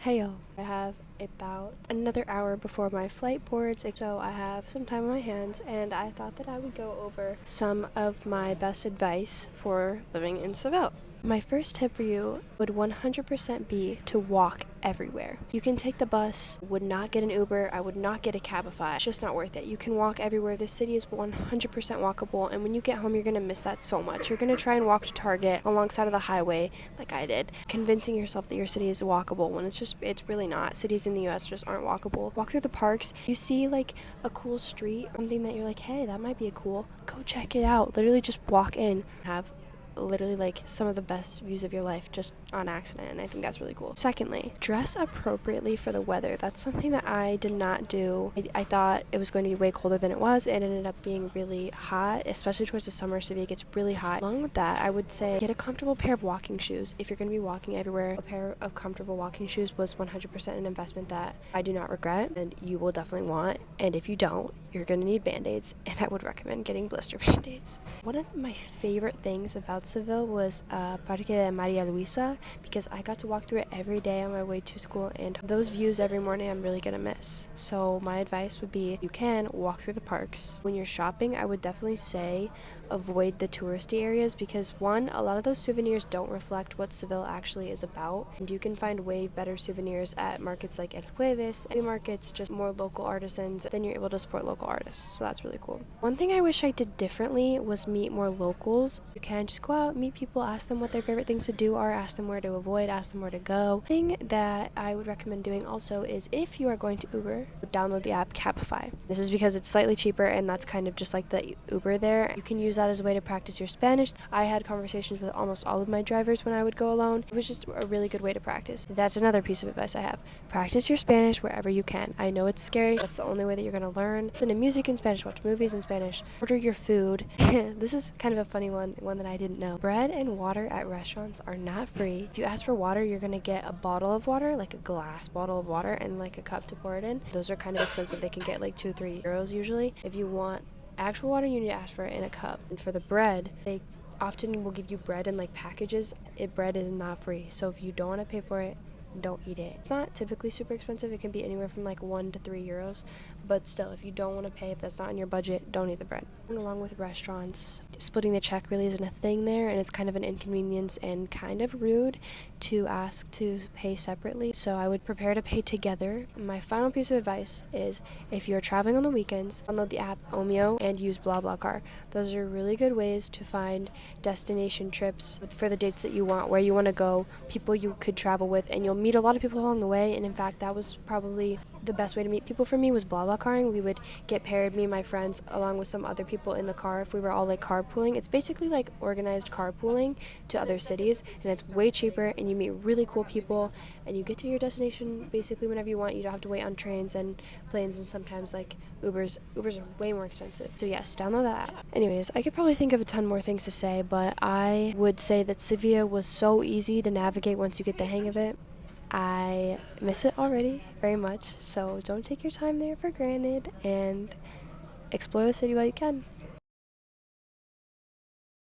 Hey y'all, I have about another hour before my flight boards, so I have some time on my hands, and I thought that I would go over some of my best advice for living in Seville. My first tip for you would 100% be to walk everywhere. You can take the bus, would not get an Uber, I would not get a Cabify. It's just not worth it. You can walk everywhere. This city is 100% walkable, and when you get home, you're going to miss that so much. You're going to try and walk to Target alongside of the highway, like I did, convincing yourself that your city is walkable when it's really not. Cities in the US just aren't walkable. Walk through the parks. You see like a cool street, something that you're like, hey, that might be cool. Go check it out. Literally just walk in. Have literally like some of the best views of your life just on accident, and I think that's really cool. Secondly, dress appropriately for the weather. That's something that I did not do. I thought it was going to be way colder than it was. It ended up being really hot, especially towards the summer. Seville gets really hot. Along with that, I would say get a comfortable pair of walking shoes. If you're going to be walking everywhere, a pair of comfortable walking shoes was 100% an investment that I do not regret, and you will definitely want. And if you don't, you're going to need band-aids, and I would recommend getting blister band-aids. One of my favorite things about Seville was Parque de Maria Luisa, because I got to walk through it every day on my way to school, and those views every morning I'm really gonna miss. So my advice would be, you can walk through the parks. When you're shopping, I would definitely say avoid the touristy areas, because one, a lot of those souvenirs don't reflect what Seville actually is about, and you can find way better souvenirs at markets like El Jueves, any markets, just more local artisans, then you're able to support local artists, so that's really cool. One thing I wish I did differently was meet more locals. You can just go out, meet people, ask them what their favorite things to do are, ask them where to avoid, ask them where to go. Thing that I would recommend doing also is, if you are going to Uber, download the app Cabify. This is because it's slightly cheaper, and that's kind of just like the Uber there. You can use that as a way to practice your Spanish. I had conversations with almost all of my drivers when I would go alone. It was just a really good way to practice. That's another piece of advice I have. Practice your Spanish wherever you can. I know it's scary. That's the only way that you're going to learn. Listen to music in Spanish, watch movies in Spanish, order your food. This is kind of a funny one that I didn't know. Bread and water at restaurants are not free. If you ask for water, you're going to get a bottle of water, like a glass bottle of water, and like a cup to pour it in. Those are kind of expensive. They can get like 2-3 euros usually. If you want actual water, you need to ask for it in a cup. And for the bread, they often will give you bread in like packages. Bread is not free, so if you don't want to pay for it, don't eat it. It's not typically super expensive. It can be anywhere from like 1 to 3 euros, but still, if you don't want to pay, if that's not in your budget, don't eat the bread. Along with restaurants, splitting the check really isn't a thing there, and it's kind of an inconvenience and kind of rude to ask to pay separately, so I would prepare to pay together. My final piece of advice is, if you're traveling on the weekends, download the app Omio and use BlaBlaCar. Those are really good ways to find destination trips for the dates that you want, where you want to go, people you could travel with, and you'll meet a lot of people along the way. And in fact, that was probably the best way to meet people for me, was BlaBlaCarring. We would get paired, me and my friends, along with some other people in the car if we were all like carpooling. It's basically like organized carpooling to other cities, and it's way cheaper, and you meet really cool people, and you get to your destination basically whenever you want. You don't have to wait on trains and planes, and sometimes like Ubers are way more expensive. So yes, download that app. Anyways, I could probably think of a ton more things to say, but I would say that Sevilla was so easy to navigate once you get the hang of it. I miss it already very much, so don't take your time there for granted, and explore the city while you can.